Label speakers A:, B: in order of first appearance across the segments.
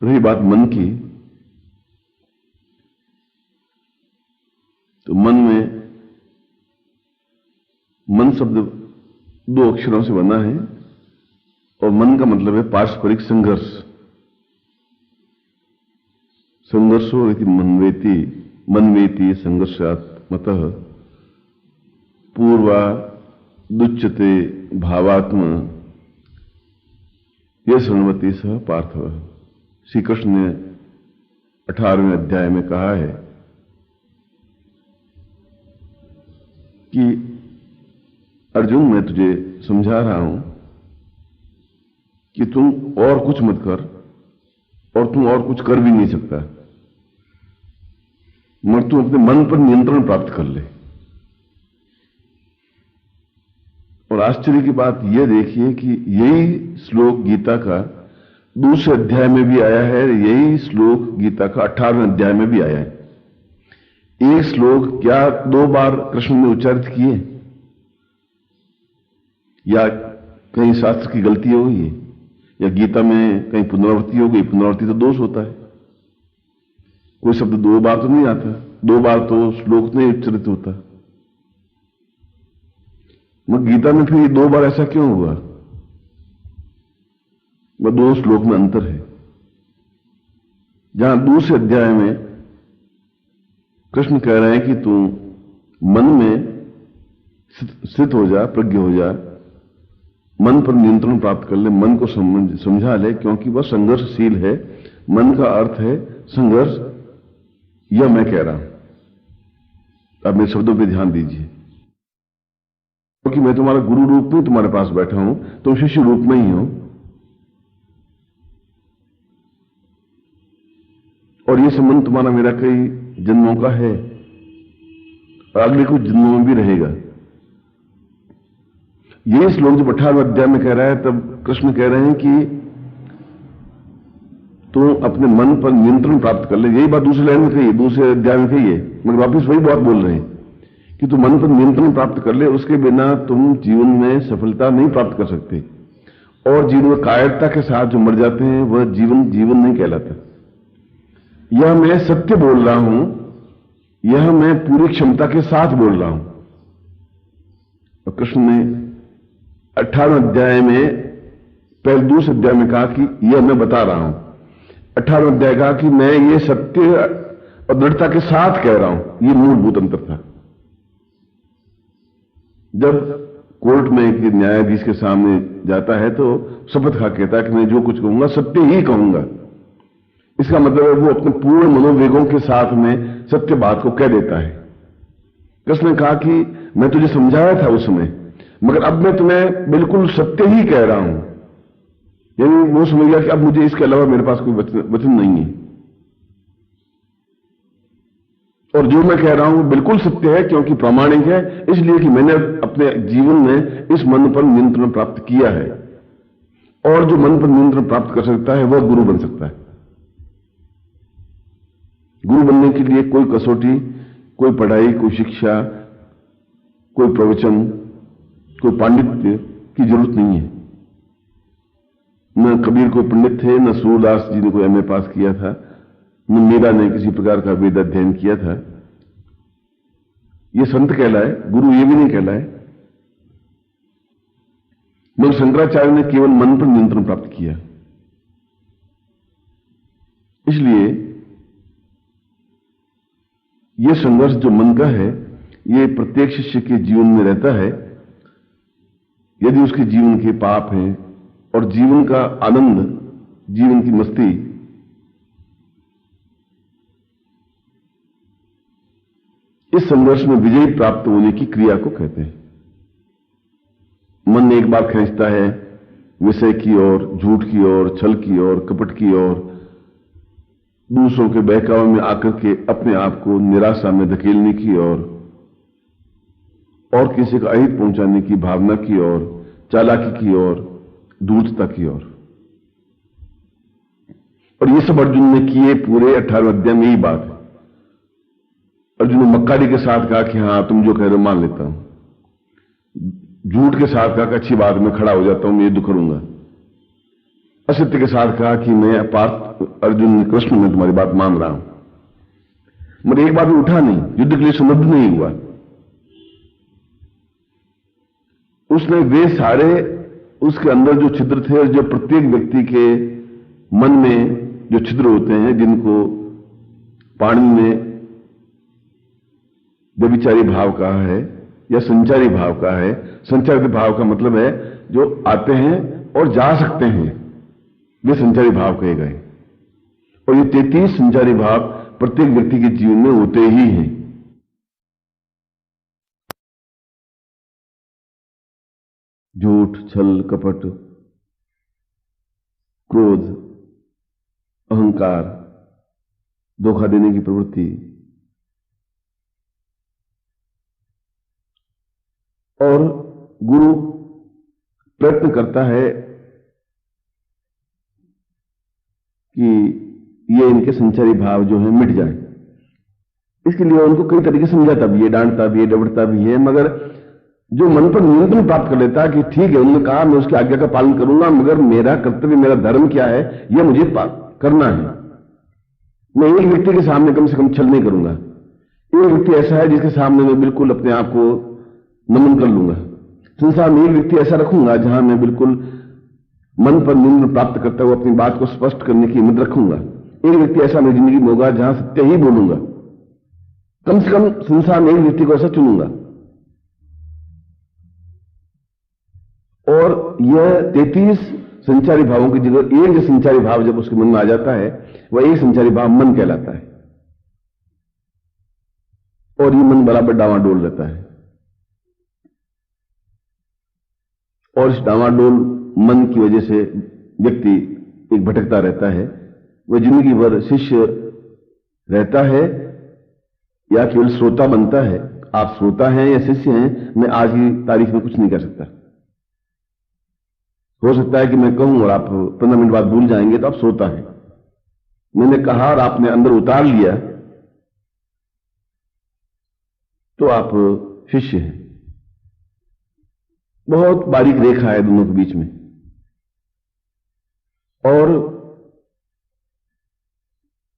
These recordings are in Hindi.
A: रही बात मन की, तो मन शब्द दो अक्षरों से बना है और मन का मतलब है पारस्परिक संघर्ष। संघर्षो इति मनवेति संघर्षात्मतः पूर्वा दुच्यते भावात्म यह शृण्वति सह पार्थव। श्री कृष्ण ने 18वें अध्याय में कहा है कि अर्जुन, मैं तुझे समझा रहा हूं कि तुम और कुछ मत कर और तुम और कुछ कर भी नहीं सकता, मगर तुम अपने मन पर नियंत्रण प्राप्त कर ले। और आश्चर्य की बात यह देखिए कि यही श्लोक गीता का दूसरे अध्याय में भी आया है, यही श्लोक गीता का 18वें अध्याय में भी आया है। एक श्लोक क्या 2 बार कृष्ण ने उच्चारित किए, या कहीं शास्त्र की गलती हो गई, या गीता में कहीं पुनरावृत्ति हो गई। पुनरावृत्ति तो दोष होता है, कोई शब्द 2 बार तो नहीं आता, 2 बार तो श्लोक नहीं उच्चारित होता। मगर गीता में फिर 2 बार ऐसा क्यों हुआ? वह 2 श्लोक में अंतर है। जहां दूसरे अध्याय में कृष्ण कह रहे हैं कि तू मन में स्थित हो जा, प्रज्ञ हो जा, मन पर नियंत्रण प्राप्त कर ले, मन को समझा ले, क्योंकि वह संघर्षशील है। मन का अर्थ है संघर्ष। यह मैं कह रहा हूं, अब मेरे शब्दों पर ध्यान दीजिए, क्योंकि मैं तुम्हारा गुरु रूप में तुम्हारे पास बैठा हूं, तुम शिष्य रूप में ही हो, और यह संबंध तुम्हारा मेरा कई जन्मों का है और अगले कुछ जन्मों में भी रहेगा। यह श्लोक जब 18वें अध्याय में कह रहा है, तब कृष्ण कह रहे हैं कि तुम अपने मन पर नियंत्रण प्राप्त कर ले। यही बात दूसरे लाइन में कही, दूसरे अध्याय में कही है, मगर वापिस वही बात बोल रहे हैं कि तुम मन पर नियंत्रण प्राप्त कर ले, उसके बिना तुम जीवन में सफलता नहीं प्राप्त कर सकते। और जीवन में कायरता के साथ जो मर जाते हैं वह जीवन नहीं कहलाता। यह मैं सत्य बोल रहा हूं, यह मैं पूरी क्षमता के साथ बोल रहा हूं। और कृष्ण ने 18वें अध्याय में पहले दूसरे अध्याय में कहा कि यह मैं बता रहा हूं, 18वें अध्याय कहा कि मैं ये सत्य और दृढ़ता के साथ कह रहा हूं। यह मूलभूत अंतर था। जब कोर्ट में एक न्यायाधीश के सामने जाता है तो शपथ खा कहता है कि मैं जो कुछ कहूंगा सत्य ही कहूंगा। इसका मतलब है वो अपने पूर्ण मनोवेगों के साथ में सत्य बात को कह देता है। कृष्ण ने कहा कि मैं तुझे समझाया था उस समय, मगर अब मैं तुम्हें बिल्कुल सत्य ही कह रहा हूं। यानी वो समझ गया कि अब मुझे इसके अलावा मेरे पास कोई वचन नहीं है, और जो मैं कह रहा हूं वो बिल्कुल सत्य है, क्योंकि प्रामाणिक है, इसलिए कि मैंने अपने जीवन में इस मन पर नियंत्रण प्राप्त किया है। और जो मन पर नियंत्रण प्राप्त कर सकता है वह गुरु बन सकता है। गुरु बनने के लिए कोई कसौटी, कोई पढ़ाई, कोई शिक्षा, कोई प्रवचन, कोई पांडित्य की जरूरत नहीं है। न कबीर कोई पंडित थे, न सूरदास जी ने कोई एमए पास किया था, न मीरा ने किसी प्रकार का वेद अध्ययन किया था। ये संत कहलाए, गुरु ये भी नहीं कहलाए। मगर शंकराचार्य ने केवल मन पर नियंत्रण प्राप्त किया। इसलिए यह संघर्ष जो मन का है, यह प्रत्येक शिष्य के जीवन में रहता है। यदि उसके जीवन के पाप हैं और जीवन का आनंद, जीवन की मस्ती, इस संघर्ष में विजय प्राप्त होने की क्रिया को कहते हैं। मन एक बार खींचता है विषय की ओर, झूठ की ओर, छल की ओर, कपट की ओर, दूसरों के बहकावे में आकर के अपने आप को निराशा में धकेलने की ओर, और किसी का अहित पहुंचाने की भावना की ओर, चालाकी की ओर, धूर्तता की ओर। और ये सब अर्जुन ने किए। पूरे 18वें अध्याय में यही बात है। अर्जुन ने मक्कारी के साथ कहा कि हां तुम जो कह रहे हो मान लेता हूं। झूठ के साथ कहा कि अच्छी बात, मैं खड़ा हो जाता हूं, मैं युद्ध करूंगा। असत्य के साथ कहा कि मैं पार्थ अर्जुन कृष्ण मैं तुम्हारी बात मान रहा हूं, मगर एक बार भी उठा नहीं, युद्ध के लिए समर्थ नहीं हुआ। उसने वे सारे उसके अंदर जो छिद्र थे, जो प्रत्येक व्यक्ति के मन में जो छिद्र होते हैं, जिनको पाणिनि ने व्यभिचारी भाव कहा है या संचारी भाव कहा है। संचारी भाव का मतलब है जो आते हैं और जा सकते हैं, वे संचारी भाव कहे गए। और ये 33 संचारी भाव प्रत्येक व्यक्ति के जीवन में होते ही हैं। झूठ, छल, कपट, क्रोध, अहंकार, धोखा देने की प्रवृत्ति, और गुरु प्रयत्न करता है कि ये इनके संचारी भाव जो है मिट जाए। इसके लिए उनको कई तरीके से समझाता भी है, डांटता भी है, डबड़ता भी है, मगर जो मन पर नियंत्रण प्राप्त कर लेता है कि ठीक है, उन्होंने कहा मैं उसकी आज्ञा का पालन करूंगा, मगर मेरा कर्तव्य, मेरा धर्म क्या है यह मुझे करना है। मैं एक व्यक्ति के सामने कम से कम छल नहीं करूंगा। एक व्यक्ति ऐसा है जिसके सामने मैं बिल्कुल अपने आप को नमन कर लूंगा। संसार में एक व्यक्ति ऐसा रखूंगा जहां मैं बिल्कुल मन पर नियंत्रण प्राप्त करता हुआ अपनी बात को स्पष्ट करने की हिम्मत रखूंगा। एक व्यक्ति ऐसा मेरी जिंदगी में होगा जहां सत्य ही बोलूंगा। कम से कम संसार में एक व्यक्ति को ऐसा चुनूंगा। और यह 33 संचारी भावों की जगह एक जो संचारी भाव जब उसके मन में आ जाता है, वह एक संचारी भाव मन कहलाता है। और ये मन बराबर डावाडोल रहता है। और इस डावाडोल मन की वजह से व्यक्ति एक भटकता रहता है। वह जिंदगी भर शिष्य रहता है या केवल श्रोता बनता है। आप श्रोता हैं या शिष्य हैं, मैं आज की तारीख में कुछ नहीं कर सकता। हो सकता है कि मैं कहूं और आप 15 मिनट बाद भूल जाएंगे, तो आप श्रोता हैं। मैंने कहा और आपने अंदर उतार लिया, तो आप शिष्य हैं। बहुत बारीक रेखा है दोनों के बीच में। और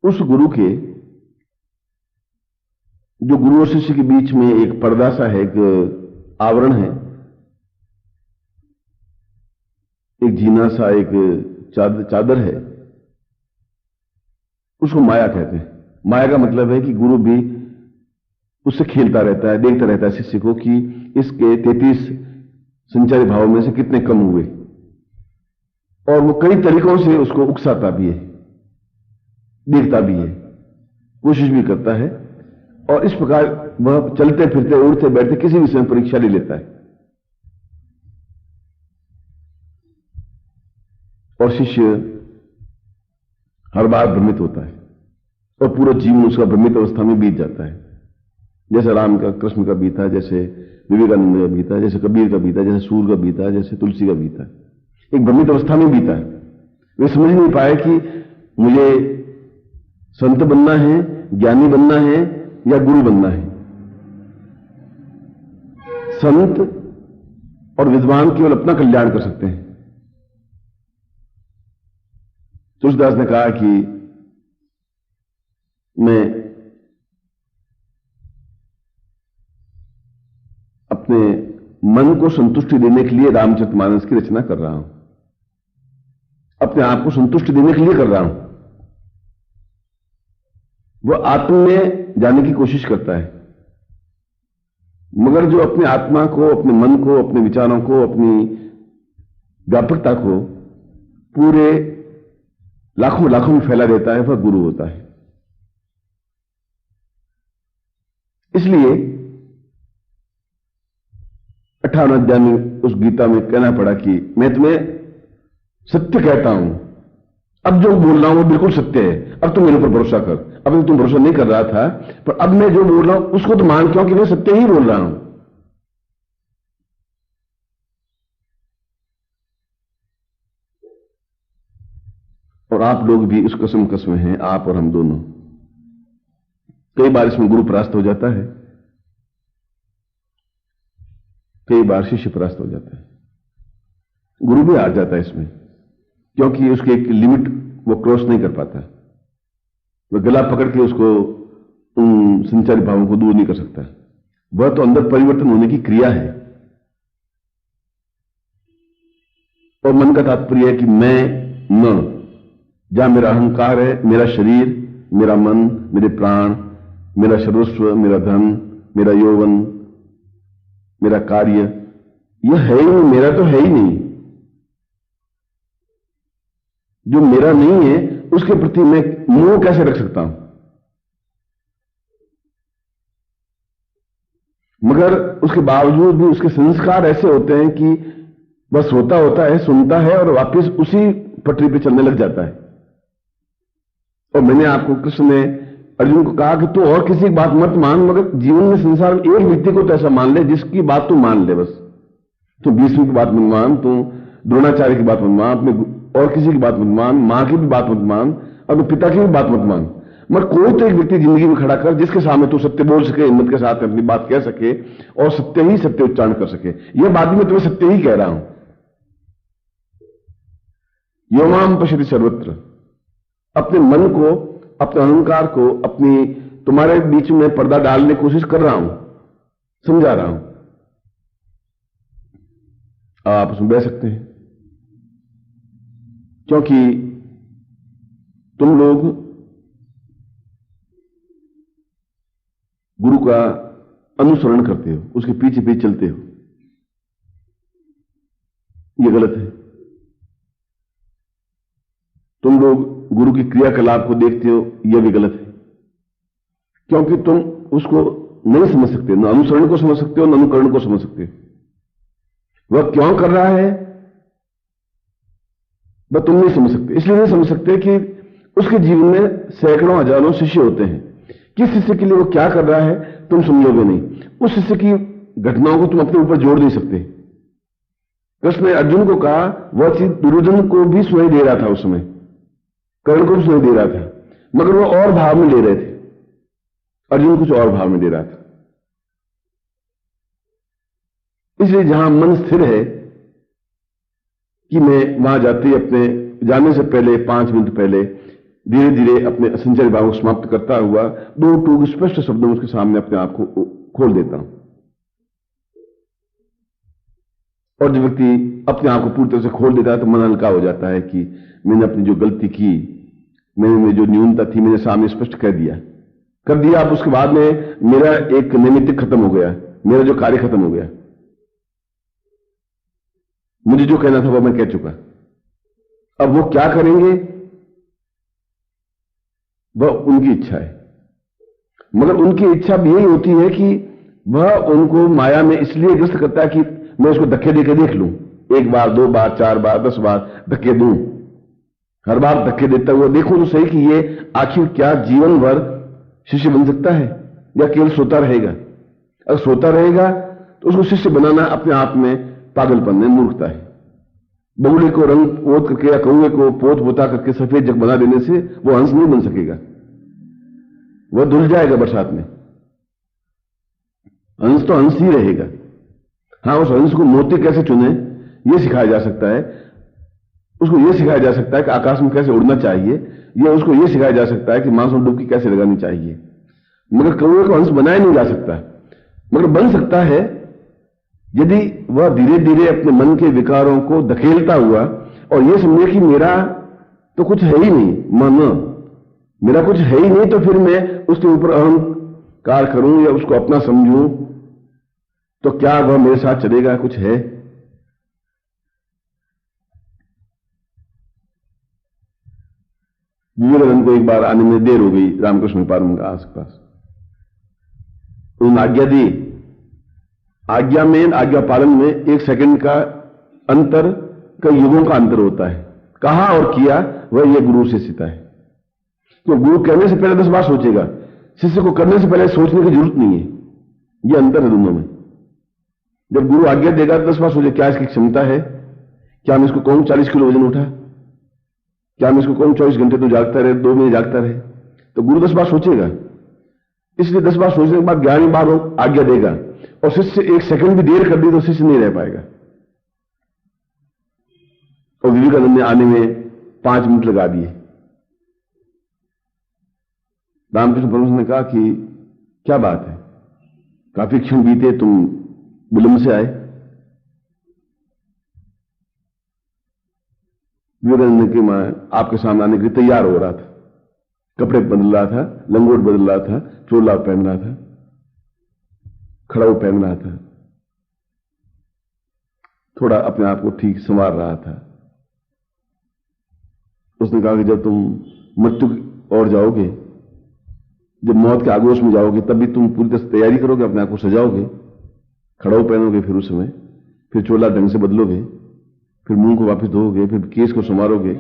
A: उस गुरु के, जो गुरु और शिष्य के बीच में एक पर्दा सा है, एक आवरण है, एक जीना सा, एक चादर है, उसको माया कहते हैं। माया का मतलब है कि गुरु भी उससे खेलता रहता है, देखता रहता है शिष्य को कि इसके 33 संचारी भावों में से कितने कम हुए। और वो कई तरीकों से उसको उकसाता भी है, देखता भी है, कोशिश भी करता है। और इस प्रकार वह चलते फिरते, उड़ते बैठते किसी भी समय परीक्षा ले लेता है। और शिष्य हर बार भ्रमित होता है और पूरा जीवन उसका भ्रमित अवस्था में बीत जाता है। जैसे राम का, कृष्ण का बीता, जैसे विवेकानंद का बीता, जैसे कबीर का बीता, जैसे सूर का बीता, जैसे तुलसी का बीता। एक भ्रमित अवस्था में बीता है। वे समझ नहीं पाए कि मुझे संत बनना है, ज्ञानी बनना है या गुरु बनना है। संत और विद्वान केवल अपना कल्याण कर सकते हैं। तुलसीदास ने कहा कि मैं अपने मन को संतुष्टि देने के लिए रामचरितमानस की रचना कर रहा हूं। अपने आप को संतुष्टि देने के लिए कर रहा हूं। वह आत्म में जाने की कोशिश करता है, मगर जो अपने आत्मा को, अपने मन को, अपने विचारों को, अपनी व्यापकता को पूरे लाखों लाखों में फैला देता है, वह गुरु होता है। इसलिए 58 अध्याय में उस गीता में कहना पड़ा कि मैं तुम्हें सत्य कहता हूं, अब जो बोल रहा हूं वो बिल्कुल सत्य है, अब तुम मेरे ऊपर भरोसा कर। अब तुम भरोसा नहीं कर रहा था, पर अब मैं जो बोल रहा हूं उसको तो मान, क्योंकि मैं सत्य ही बोल रहा हूं। और आप लोग भी इस कसम में हैं, आप और हम दोनों। कई बार इसमें गुरु परास्त हो जाता है, कई बार शिष्य परास्त हो जाता है। गुरु भी हार जाता है इसमें, क्योंकि उसकी एक लिमिट वो क्रॉस नहीं कर पाता, वह गला पकड़ के उसको उन संचारी भावों को दूर नहीं कर सकता। वह तो अंदर परिवर्तन होने की क्रिया है। और मन का तात्पर्य है कि मैं न, जहां मेरा अहंकार है, मेरा शरीर, मेरा मन, मेरे प्राण, मेरा सर्वस्व, मेरा धन, मेरा यौवन, मेरा कार्य, यह है ही नहीं, मेरा तो है ही नहीं। जो मेरा नहीं है उसके प्रति मैं मोह कैसे रख सकता हूं? मगर उसके बावजूद भी उसके संस्कार ऐसे होते हैं कि बस होता होता है, सुनता है और वापस उसी पटरी पे चलने लग जाता है। और मैंने आपको, कृष्ण ने अर्जुन को कहा कि तू और किसी की बात मत मान, मगर जीवन में संसार में एक व्यक्ति को तो ऐसा मान ले जिसकी बात तू मान ले। बस तू भीष्म की बात मत मान, तू द्रोणाचार्य की बात मत मान, अपने और किसी की बात मत मान, मां की भी बात मत मान, अपने पिता की भी बात मत मान, मगर कोई तो एक व्यक्ति जिंदगी में खड़ा कर जिसके सामने तू सत्य बोल सके, हिम्मत के साथ अपनी बात कह सके और सत्य ही सत्य उच्चारण कर सके। यह बात भी मैं तुम्हें सत्य ही कह रहा हूं। यो माम पश्यति सर्वत्र। अपने मन को, अपने अहंकार को, अपनी तुम्हारे बीच में पर्दा डालने की कोशिश कर रहा हूं, समझा रहा हूं। आप उसमें बह सकते हैं, क्योंकि तुम लोग गुरु का अनुसरण करते हो, उसके पीछे पीछे चलते हो। यह गलत है। तुम लोग गुरु की क्रियाकलाप को देखते हो, यह भी गलत है, क्योंकि तुम उसको नहीं समझ सकते, न अनुसरण को समझ सकते हो, न अनुकरण को समझ सकते हो। वह क्यों कर रहा है वह तुम नहीं समझ सकते। इसलिए नहीं समझ सकते कि उसके जीवन में सैकड़ों हजारों शिष्य होते हैं। किस शिष्य के लिए वो क्या कर रहा है तुम समझोगे नहीं। उस शिष्य की घटनाओं को तुम अपने ऊपर जोड़ नहीं सकते। कृष्ण ने अर्जुन को कहा, वह चीज दुर्योधन को भी सुनाई दे रहा था, उस समय कर्ण को भी सुनाई दे रहा था, मगर वो और भाव में ले रहे थे, अर्जुन कुछ और भाव में दे रहा था। इसलिए जहां मन स्थिर है कि मैं वहां जाते ही अपने जाने से पहले 5 मिनट पहले धीरे धीरे अपने असंचरी भाव को समाप्त करता हुआ 2 टूक स्पष्ट शब्दों में उसके सामने अपने आप को खोल देता हूं। और जब व्यक्ति अपने आप को पूरी तरह से खोल देता है तो मन हल्का हो जाता है कि मैंने अपनी जो गलती की, मैंने जो न्यूनता थी, मैंने सामने स्पष्ट कर दिया। अब उसके बाद में मेरा एक नैमित्तिक खत्म हो गया, मेरा जो कार्य खत्म हो गया। मुझे जो कहना था वो मैं कह चुका। अब वो क्या करेंगे वह उनकी इच्छा है, मगर उनकी इच्छा भी यही होती है कि वह उनको माया में इसलिए ग्रस्त करता है कि मैं उसको धक्के देकर देख लूं, 1 बार 2 बार 4 बार 10 बार धक्के दूं, हर बार धक्के देता हुआ देखूं तो सही कि ये आखिर क्या जीवन भर शिष्य बन सकता है या केवल सोता रहेगा। अगर सोता रहेगा तो उसको शिष्य बनाना अपने आप में पागलपन है, मूर्खता है। बगुले को रंग पोत करके या कौवे को पोत पोता करके सफेद जग बना देने से वो हंस नहीं बन सकेगा, वह धुल जाएगा बरसात में। हंस तो हंस ही रहेगा। हां, उस हंस को मोती कैसे चुने यह सिखाया जा सकता है, उसको यह सिखाया जा सकता है कि आकाश में कैसे उड़ना चाहिए, या उसको यह सिखाया जा सकता है कि मांस में डुबकी कैसे लगानी चाहिए। मगर कौवे को हंस बनाया नहीं जा सकता, मगर बन सकता है यदि वह धीरे धीरे अपने मन के विकारों को धकेलता हुआ और यह समझे कि मेरा तो कुछ है ही नहीं, मेरा कुछ है ही नहीं, तो फिर मैं उसके ऊपर अहंकार करूं या उसको अपना समझूं तो क्या वह मेरे साथ चलेगा? कुछ है। विवेकानंद को एक बार आने में देर हो गई रामकृष्ण पार्वती के आसपास। उन्होंने आज्ञा दी। आज्ञा में, आज्ञा पालन में 1 सेकंड का अंतर कई युगों का अंतर होता है। कहा और किया वह यह गुरु शिष्यता है। तो गुरु कहने से पहले 10 बार सोचेगा, शिष्य को करने से पहले सोचने की जरूरत नहीं है। यह अंतर है दोनों में। जब गुरु आज्ञा देगा 10 बार सोचे, क्या इसकी क्षमता है, क्या मैं इसको कहूं 40 किलो वजन उठा, क्या मैं इसको कहूं 24 घंटे तो जागता रहे, 2 महीने जागता रहे। तो गुरु 10 बार सोचेगा। इसलिए 10 बार सोचने के बाद 11वीं बार वो आज्ञा देगा। और शिष्य 1 सेकंड भी देर कर दी तो शिष्य नहीं रह पाएगा। और विवेकानंद ने आने में 5 मिनट लगा दिए। रामकृष्ण परमहंस ने कहा कि क्या बात है, काफी क्षण बीते, तुम विलंब से आए। विवेकानंद ने कि मैं आपके सामने आने के लिए तैयार हो रहा था, कपड़े बदल रहा था, लंगोट बदल रहा था, चोला पहन रहा था, खड़ाऊ पहन रहा था, थोड़ा अपने आप को ठीक संवार रहा था। उसने कहा कि जब तुम मृत्यु की ओर जाओगे, जब मौत के आगोश में जाओगे, तब भी तुम पूरी तरह से तैयारी करोगे, अपने आप को सजाओगे, खड़ाऊ पहनोगे, फिर उस समय फिर चोला ढंग से बदलोगे, फिर मुंह को वापस धोओगे, फिर केस को संवारोगे,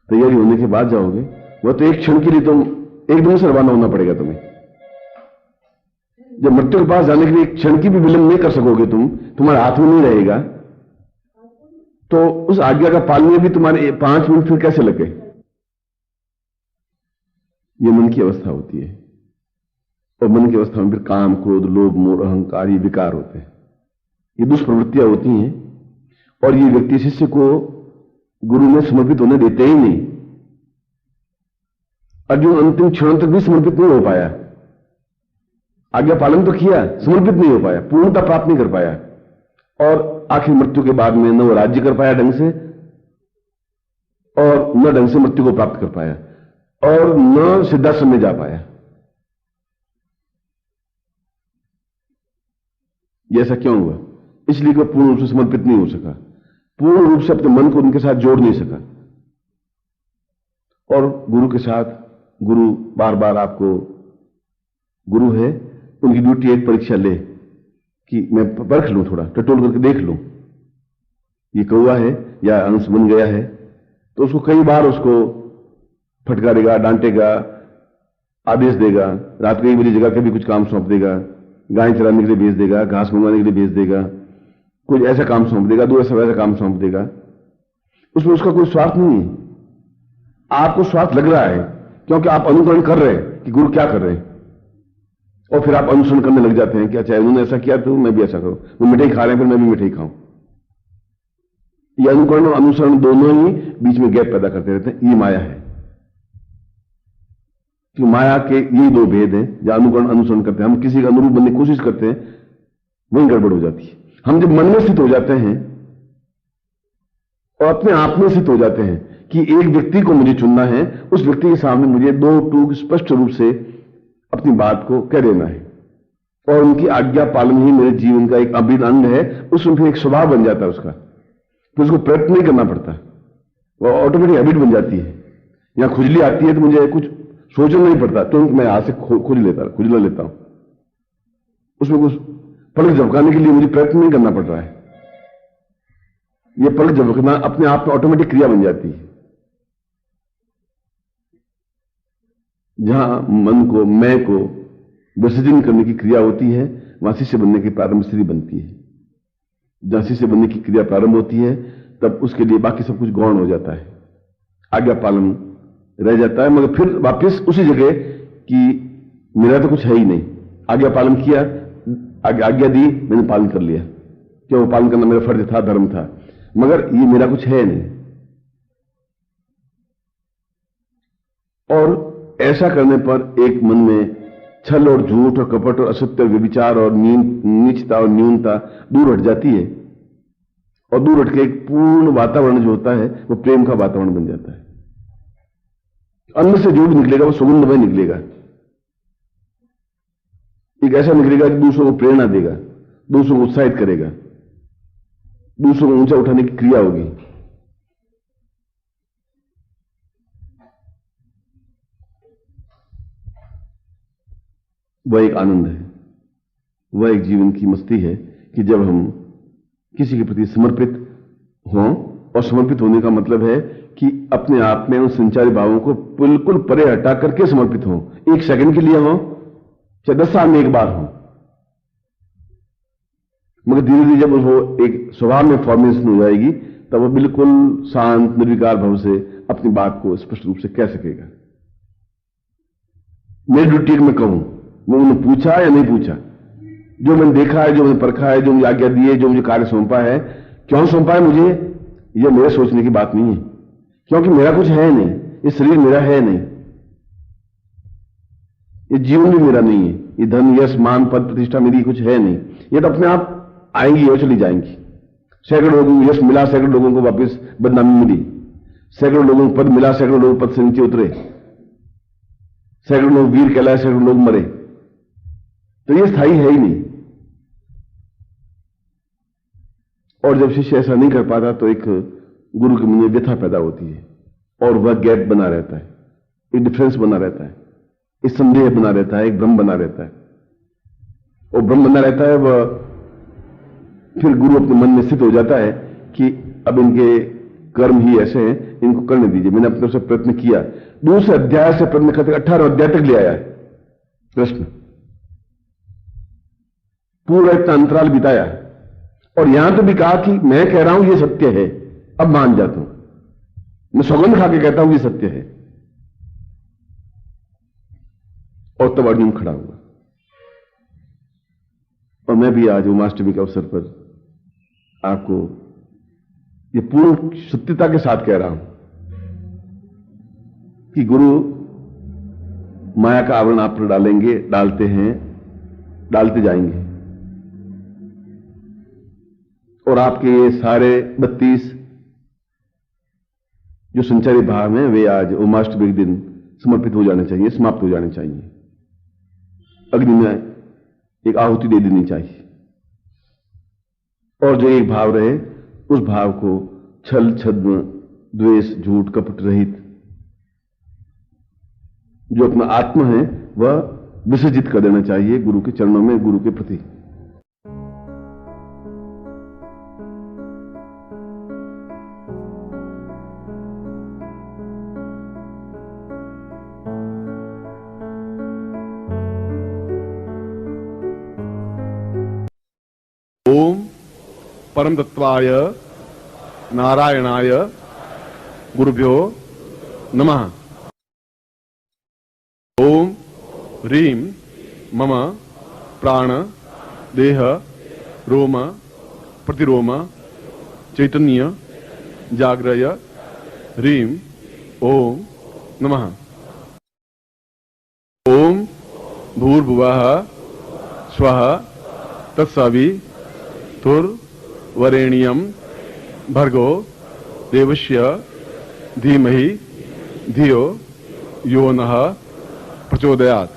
A: तैयारी होने के बाद जाओगे। वह तो एक क्षण के लिए तुम एकदम से रवाना होना पड़ेगा तुम्हें। जब मृत्यु के पास जाने के लिए एक क्षण की भी विलंब नहीं कर सकोगे, तुम्हारे हाथ में नहीं रहेगा, तो उस आज्ञा का पालन में भी तुम्हारे 5 मिनट फिर कैसे लगे? ये मन की अवस्था होती है। और मन की अवस्था में फिर काम, क्रोध, लोभ, मोह, अहंकार, ये विकार होते हैं, ये दुष्प्रवृत्तियां होती हैं। और ये व्यक्ति शिष्य को गुरु में समर्पित होने देते ही नहीं। अर्जुन अंतिम क्षण तक भी समर्पित नहीं हो पाया, आज्ञा पालन तो किया, समर्पित नहीं हो पाया, पूर्णता प्राप्त नहीं कर पाया। और आखिर मृत्यु के बाद में न वो राज्य कर पाया ढंग से, और न ढंग से मृत्यु को प्राप्त कर पाया, और न सिद्धाश्रम में जा पाया। ये ऐसा क्यों हुआ? इसलिए कि पूर्ण रूप से समर्पित नहीं हो सका, पूर्ण रूप से अपने मन को उनके साथ जोड़ नहीं सका। और गुरु के साथ, गुरु बार बार आपको, गुरु है, उनकी ड्यूटी एक परीक्षा ले कि मैं परख लूं, थोड़ा टटोल करके देख लूं, ये कौवा है या अंश बन गया है। तो उसको कई बार उसको फटकारेगा, डांटेगा, आदेश देगा, रात कई बजे जगह कभी कुछ काम सौंप देगा, गाय चराने के लिए भेज देगा, घास मंगवाने के लिए भेज देगा, कुछ ऐसा काम सौंप देगा, दो ऐसा वैसा काम सौंप देगा। उसमें उसका कोई स्वार्थ नहीं है। आपको स्वार्थ लग रहा है क्योंकि आप अनुकरण कर रहे हैं कि गुरु क्या कर रहे हैं, और फिर आप अनुसरण करने लग जाते हैं कि अच्छा उन्होंने ऐसा किया तो मैं भी ऐसा करूं, वो मिठाई खा रहे हैं फिर मैं भी मिठाई खाऊं। ये अनुकरण और अनुसरण दोनों ही बीच में गैप पैदा करते रहते हैं। ये माया है कि माया के यही दो भेद हैं, जहां अनुकरण अनुसरण करते हैं, हम किसी का अनुरूप बनने की कोशिश करते हैं, वही गड़बड़ हो जाती है। हम जब मन में स्थित हो जाते हैं और अपने आप में स्थित हो जाते हैं कि एक व्यक्ति को मुझे चुनना है, उस व्यक्ति के सामने मुझे दो टूक स्पष्ट रूप से अपनी बात को कह देना है, और उनकी आज्ञा पालन ही मेरे जीवन का एक अभिन्न अंग है, उसमें फिर एक स्वभाव बन जाता है उसका, फिर उसको प्रयत्न नहीं करना पड़ता, वो ऑटोमेटिक हैबिट बन जाती है। यहां खुजली आती है तो मुझे कुछ सोचना नहीं पड़ता, तो मैं हाथ से खुजला लेता हूं, उसमें कुछ पलक झपकाने के लिए मुझे प्रयत्न नहीं करना पड़ रहा है। यह पलक झपकना अपने आप में ऑटोमेटिक क्रिया बन जाती है। जहां मन को, मैं को विसर्जन करने की क्रिया होती है, वहां शिष्य बनने की प्रारंभ स्थिति बनती है। जहां शिष्य बनने की क्रिया प्रारंभ होती है, तब उसके लिए बाकी सब कुछ गौण हो जाता है, आज्ञा पालन रह जाता है। मगर फिर वापस उसी जगह कि मेरा तो कुछ है ही नहीं, आज्ञा पालन किया, आज्ञा दी, मैंने पालन कर लिया, क्यों? पालन करना मेरा फर्ज था, धर्म था, मगर ये मेरा कुछ है नहीं। और ऐसा करने पर एक मन में छल और झूठ और कपट और असत्य, व्यभिचार और नीचता और न्यूनता दूर हट जाती है, और दूर हट के एक पूर्ण वातावरण जो होता है वो प्रेम का वातावरण बन जाता है। अन्न से जो भी निकलेगा वो सुगंधमय निकलेगा, एक ऐसा निकलेगा कि दूसरों को प्रेरणा देगा, दूसरों को उत्साहित करेगा, दूसरों को ऊंचा उठाने की क्रिया होगी। वह एक आनंद है, वह एक जीवन की मस्ती है कि जब हम किसी के प्रति समर्पित हों, और समर्पित होने का मतलब है कि अपने आप में उन संचारी भावों को बिल्कुल परे हटा करके समर्पित हों। एक सेकंड के लिए हों, चाहे 10 साल में एक बार हो, मगर धीरे धीरे जब वो एक स्वभाव में फॉर्मेशन हो जाएगी, तब वो बिल्कुल शांत निर्विकार भाव से अपनी बात को स्पष्ट रूप से कह सकेगा। मेरी ड्यूटी में कहूं, वो उन्होंने पूछा या नहीं पूछा, जो मैंने देखा है, जो मैंने परखा है, जो मुझे आज्ञा दी है, जो मुझे कार्य सौंपा है, क्यों सौंपा है मुझे, यह मेरे सोचने की बात नहीं है, क्योंकि मेरा कुछ है नहीं, ये शरीर मेरा है नहीं। ये जीवन भी मेरा नहीं है, ये धन यश मान पद प्रतिष्ठा मेरी कुछ है नहीं, ये तो अपने आप आएंगी और चली जाएंगी। सैकड़ों लोगों को यश मिला, सैकड़ों लोगों को वापस बदनामी मिली, सैकड़ों लोगों को पद मिला, सैकड़ों लोग पद से नीचे उतरे, सैकड़ों लोग वीर कहलाए, सैकड़ों लोग मरे। तो ये स्थायी है ही नहीं। और जब शिष्य ऐसा नहीं कर पाता तो एक गुरु के मन में व्यथा पैदा होती है और वह गैप बना रहता है, एक डिफरेंस बना रहता है, एक संदेह बना रहता है, एक भ्रम बना रहता है। और भ्रम बना रहता है वह फिर गुरु अपने मन में स्थित हो जाता है कि अब इनके कर्म ही ऐसे हैं, इनको करने दीजिए। मैंने अपने से प्रयत्न किया, दूसरे अध्याय से प्रयत्न करते 18 अध्याय तक ले आया है कृष्ण, पूरा इतना अंतराल बिताया और यहां तो भी कहा कि मैं कह रहा हूं ये सत्य है, अब मान जाता हूं, मैं सौगंध खा के कहता हूं ये सत्य है। और तब अर्जुन खड़ा हुआ। और मैं भी आज उमाष्टमी के अवसर पर आपको ये पूर्ण सत्यता के साथ कह रहा हूं कि गुरु माया का आवरण आप पर डालेंगे, डालते हैं, डालते जाएंगे। और आपके ये सारे 32 जो संचारी भाव हैं वे आज उमाष्टमी के दिन समर्पित हो जाने चाहिए, समाप्त हो जाने चाहिए, अग्नि में एक आहुति दे देनी चाहिए। और जो एक भाव रहे उस भाव को छल छद्म द्वेष झूठ कपट रहित जो अपना आत्मा है वह विसर्जित कर देना चाहिए गुरु के चरणों में, गुरु के प्रति। ओम परम तत्वाय नारायणाय गुरुभ्यो नमः। ओम ह्रीं मम प्राण देह रोम प्रतिरोम चैतन्य जाग्रय ह्रीं ओम नमः। ओम भूर्भुवः स्वः तत्सवितुर्वरेण्यं भर्गो देवस्य धीमहि धियो यो नः प्रचोदयात्।